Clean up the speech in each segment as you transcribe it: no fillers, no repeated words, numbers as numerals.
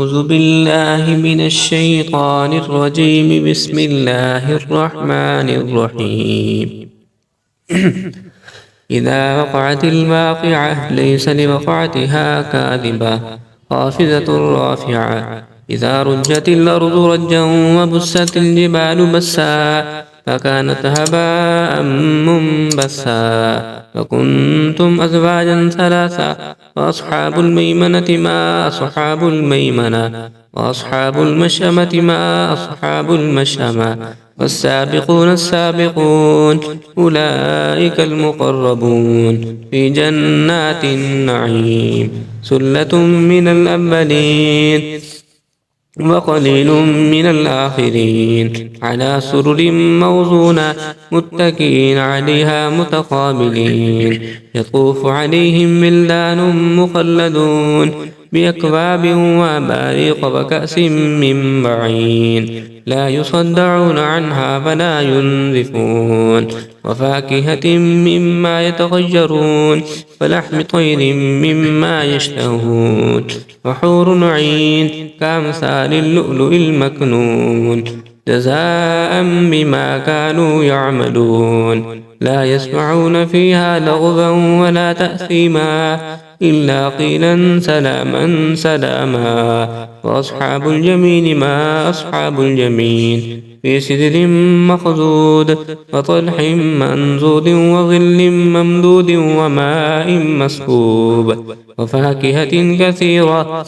أعوذ بالله من الشيطان الرجيم. بسم الله الرحمن الرحيم. إذا وقعت الواقعة ليس لوقعتها كاذبة خافضة رافعة. إذا رجت الأرض رجا وبست الجبال بسا فكانت هباء منبثا فكنتم أزواجا ثلاثا وأصحاب الميمنة ما أصحاب الميمنة وأصحاب المشأمة ما أصحاب المشأمة والسابقون السابقون أولئك المقربون في جنات النعيم. ثلة من الأولين وقليل من الآخرين على سرر موضونة متكئين عليها متقابلين. يطوف عليهم ولدان مخلدون بأكواب وأباريق وكأس من معين لا يصدعون عنها فلا ينزفون. وفاكهة مما يتخيرون ولحم طير مما يشتهون. وحور عين كأمثال اللؤلؤ المكنون جزاء بما كانوا يعملون. لا يسمعون فيها لغوا ولا تأثيما إلا قيلا سلاما سلاما. وأصحاب اليمين ما أصحاب اليمين في سدر مخضود وطلح منضود وظل ممدود وماء مسكوب. وفاكهة كثيرة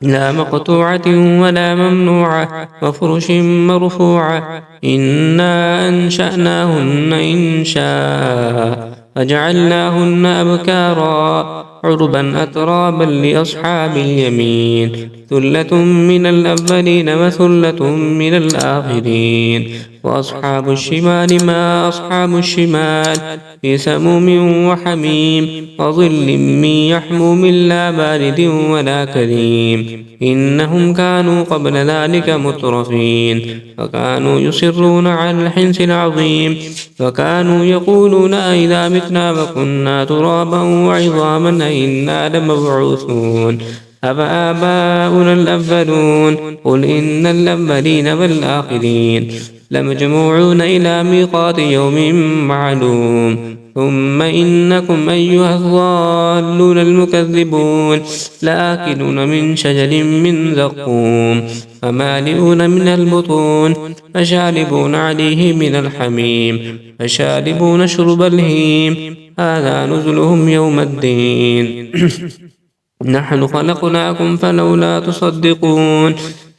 لا مقطوعة ولا ممنوعة وفرش مرفوعة. إنا أنشأناهن إنشاء فجعلناهن أبكارا عربا أترابا لأصحاب اليمين. ثلة من الأولين وثلة من الآخرين. وأصحاب الشمال ما أصحاب الشمال في سموم وحميم وظل من يحموم لا بارد ولا كريم. إنهم كانوا قبل ذلك مترفين وكانوا يصرون على الحنث العظيم. وكانوا يقولون أئذا متنا وكنا ترابا وعظاما أئنا لمبعوثون أفآباؤنا الأولون قل إن الأولين والآخرين لمجموعون إلى ميقات يوم معلوم. ثم إنكم أيها الضالون المكذبون لآكلون من شجر من زقوم فمالئون من البطون فشاربون عليه من الحميم فشاربون شرب الهيم هذا نزلهم يوم الدين. نحن خلقناكم فلولا تصدقون.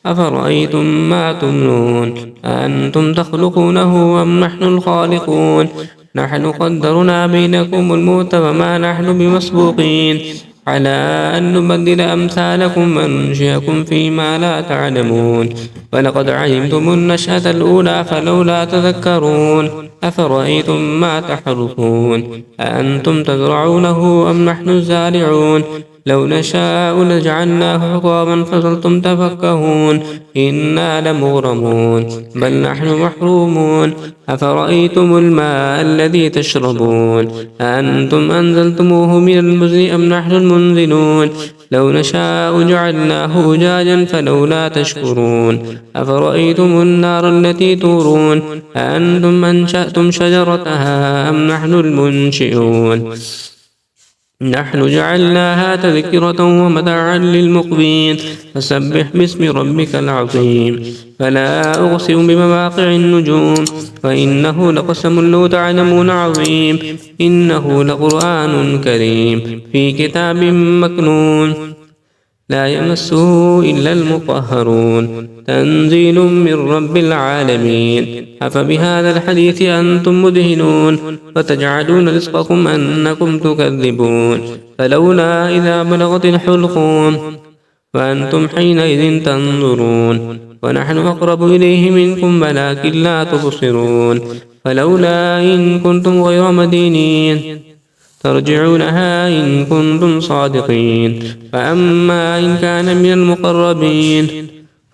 أفرأيتم ما تمنون أأنتم تخلقونه أم نحن الخالقون. نحن قدرنا بينكم الموت وما نحن بمسبوقين على أن نبدل أمثالكم وننشئكم فيما لا تعلمون. ولقد علمتم النشأة الأولى فلولا تذكرون. أفرأيتم ما تحرثون أأنتم تزرعونه أم نحن الزارعون. لو نشاء لجعلناه حطاما فظلتم تفكهون إنا لمغرمون بل نحن محرومون. أفرأيتم الماء الذي تشربون أأنتم أنزلتموه من المزن أم نحن المنزلون. لو نشاء جعلناه أجاجا فلولا تشكرون. أفرأيتم النار التي تورون أأنتم أنشأتم شجرتها أم نحن المنشئون. نحن جعلناها تذكرة ومتاعا للمقوين. فسبح باسم ربك العظيم. فلا أقسم بمواقع النجوم وإنه لقسم لو تعلمون عظيم. إنه لقرآن كريم في كتاب مكنون لا يمسه إلا المطهرون تنزيل من رب العالمين. أفبهذا الحديث أنتم مدهنون وتجعلون رزقكم أنكم تكذبون. فلولا إذا بلغت الحلقوم وأنتم حينئذ تنظرون. ونحن أقرب إليه منكم ولكن لا تبصرون. فلولا إن كنتم غير مدينين ترجعونها إن كنتم صادقين. فأما إن كان من المقربين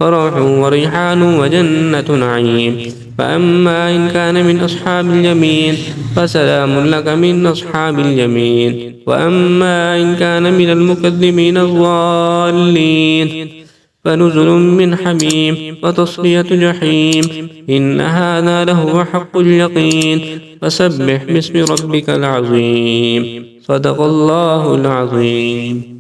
فروح وريحان وجنة نعيم. فأما إن كان من أصحاب اليمين فسلام لك من أصحاب اليمين. وأما إن كان من المكذبين الضالين فنزل من حميم وتصلية جحيم إن هذا لهو حق اليقين فسبح باسم ربك العظيم صدق الله العظيم.